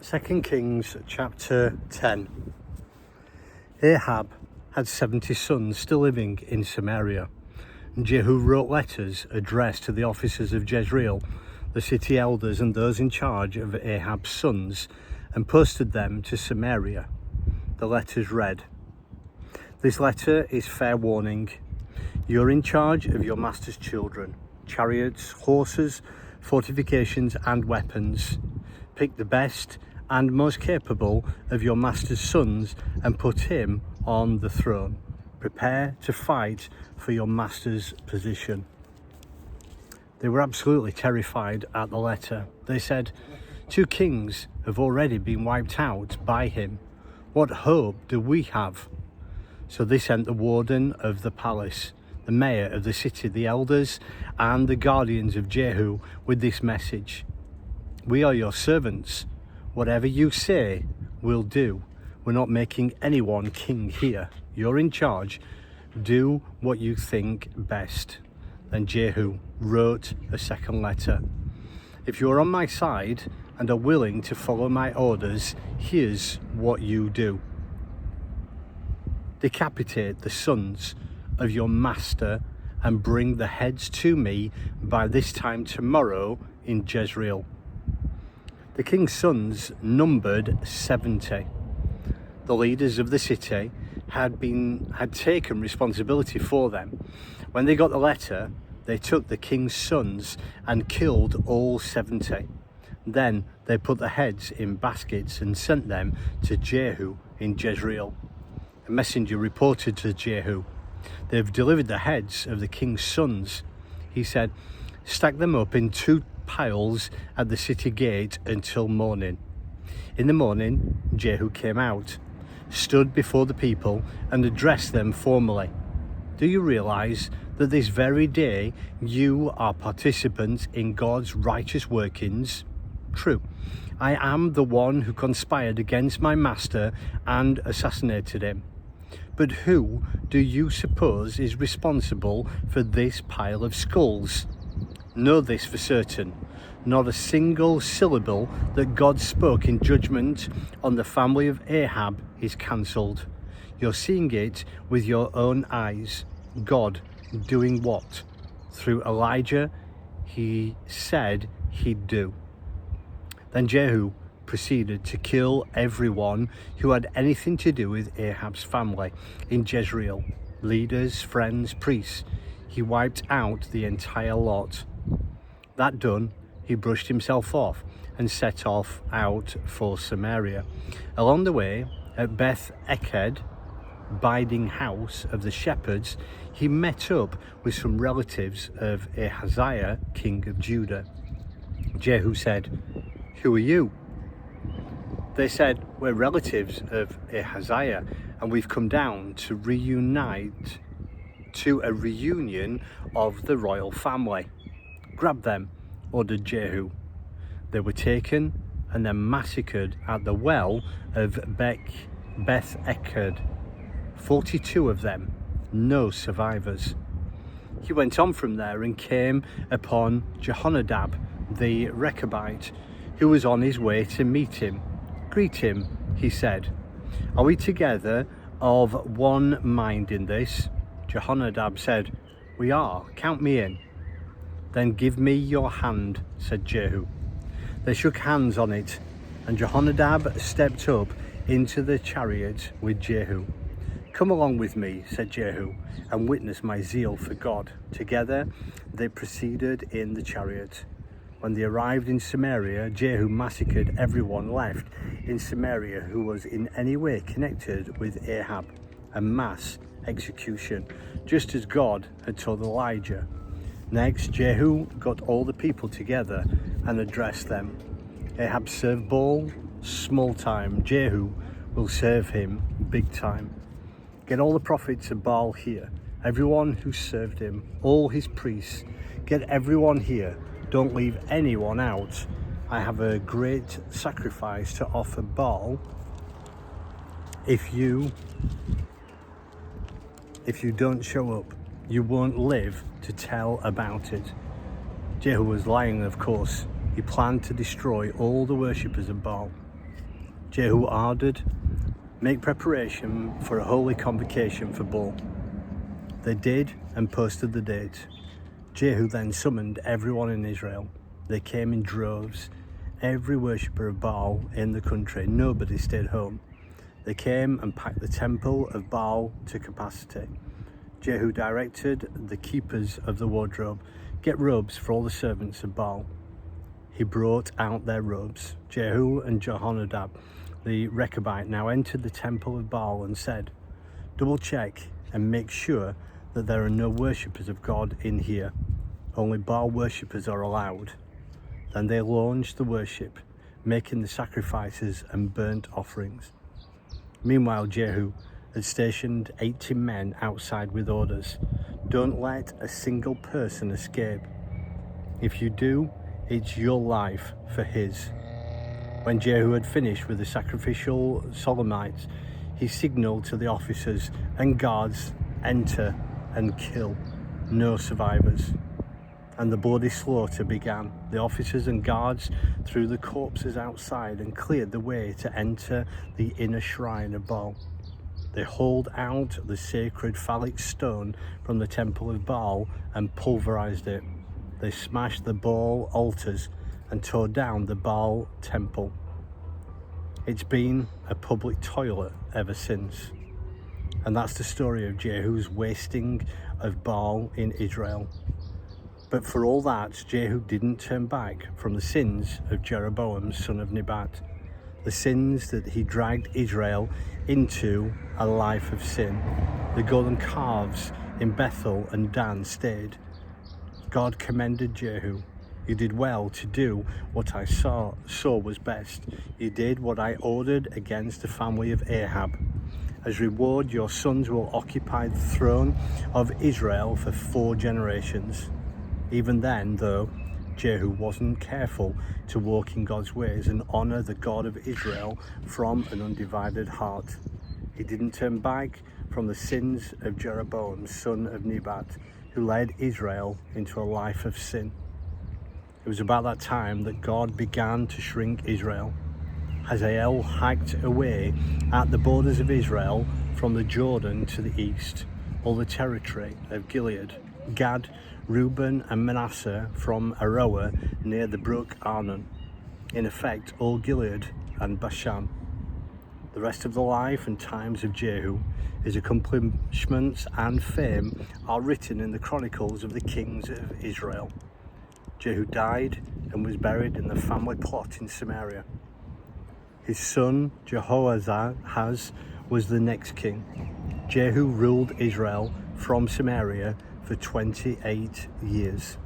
2 Kings chapter 10. Ahab had 70 sons still living in Samaria. Jehu wrote letters addressed to the officers of Jezreel, the city elders and those in charge of Ahab's sons, and posted them to Samaria. The letters read, "This letter is fair warning. You're in charge of your master's children, chariots, horses, fortifications and weapons. Pick the best and most capable of your master's sons and put him on the throne. Prepare to fight for your master's position." They were absolutely terrified at the letter. They said, "Two kings have already been wiped out by him. What hope do we have?" So they sent the warden of the palace, the mayor of the city, the elders and the guardians of Jehu with this message: "We are your servants. Whatever you say, we'll do. We're not making anyone king here. You're in charge. Do what you think best." Then Jehu wrote a second letter. "If you're on my side and are willing to follow my orders, here's what you do. Decapitate the sons of your master and bring the heads to me by this time tomorrow in Jezreel." The king's sons numbered 70. The leaders of the city had taken responsibility for them. When they got the letter, they took the king's sons and killed all 70. Then they put the heads in baskets and sent them to Jehu in Jezreel. A messenger reported to Jehu, "They've delivered the heads of the king's sons." He said, "Stack them up in 2 piles at the city gate until morning." In the morning, Jehu came out, stood before the people and addressed them formally. "Do you realize that this very day you are participants in God's righteous workings? True, I am the one who conspired against my master and assassinated him. But who do you suppose is responsible for this pile of skulls? Know this for certain, not a single syllable that God spoke in judgment on the family of Ahab is cancelled. You're seeing it with your own eyes. God doing what? Through Elijah, he said he'd do." Then Jehu proceeded to kill everyone who had anything to do with Ahab's family in Jezreel. Leaders, friends, priests. He wiped out the entire lot. That done, he brushed himself off and set off out for Samaria. Along the way, at Beth Eked, biding house of the shepherds, he met up with some relatives of Ahaziah, king of Judah. Jehu said, "Who are you?" They said, "We're relatives of Ahaziah and we've come down to reunite to a reunion of the royal family." "Grab them," ordered Jehu. They were taken and then massacred at the well of Beth Eked. 42 of them, no survivors. He went on from there and came upon Jehonadab the Recabite, who was on his way to meet him. "Greet him," he said. "Are we together of one mind in this?" Jehonadab said, "We are. Count me in." "Then give me your hand," said Jehu. They shook hands on it, and Jehonadab stepped up into the chariot with Jehu. "Come along with me," said Jehu, "and witness my zeal for God." Together they proceeded in the chariot. When they arrived in Samaria, Jehu massacred everyone left in Samaria who was in any way connected with Ahab. A mass execution, just as God had told Elijah. Next, Jehu got all the people together and addressed them. "Ahab served Baal small time. Jehu will serve him big time. Get all the prophets of Baal here, everyone who served him, all his priests. Get everyone here. Don't leave anyone out. I have a great sacrifice to offer Baal. If you don't show up, you won't live to tell about it." Jehu was lying, of course. He planned to destroy all the worshippers of Baal. Jehu ordered, "Make preparation for a holy convocation for Baal." They did and posted the date. Jehu then summoned everyone in Israel. They came in droves, every worshipper of Baal in the country. Nobody stayed home. They came and packed the temple of Baal to capacity. Jehu directed the keepers of the wardrobe, "Get robes for all the servants of Baal." He brought out their robes. Jehu and Jehonadab the Recabite now entered the temple of Baal and said, "Double check and make sure that there are no worshippers of God in here. Only Baal-worshipers are allowed." Then they launched the worship, making the sacrifices and burnt offerings. Meanwhile, Jehu had stationed 80 men outside with orders, "Don't let a single person escape. If you do, it's your life for his." When Jehu had finished with the sacrificial solemnities, he signaled to the officers and guards, "Enter and kill. No survivors." And the bloody slaughter began. The officers and guards threw the corpses outside and cleared the way to enter the inner shrine of Baal. They hauled out the sacred phallic stone from the temple of Baal and pulverized it. They smashed the Baal altars and tore down the Baal temple. It's been a public toilet ever since. And that's the story of Jehu's wasting of Baal in Israel. But for all that, Jehu didn't turn back from the sins of Jeroboam, son of Nebat, the sins that he dragged Israel into a life of sin. The golden calves in Bethel and Dan stayed. God commended Jehu. "You did well to do what I saw was best. You did what I ordered against the family of Ahab. As reward, your sons will occupy the throne of Israel for 4 generations. Even then, though, Jehu wasn't careful to walk in God's ways and honor the God of Israel from an undivided heart. He didn't turn back from the sins of Jeroboam, son of Nebat, who led Israel into a life of sin." It was about that time that God began to shrink Israel. Hazael hacked away at the borders of Israel from the Jordan to the east, all the territory of Gilead, Gad, Reuben and Manasseh from Aroer near the brook Arnon, in effect all Gilead and Bashan. The rest of the life and times of Jehu, his accomplishments and fame are written in the chronicles of the kings of Israel. Jehu died and was buried in the family plot in Samaria. His son Jehoahaz was the next king. Jehu ruled Israel from Samaria for 28 years.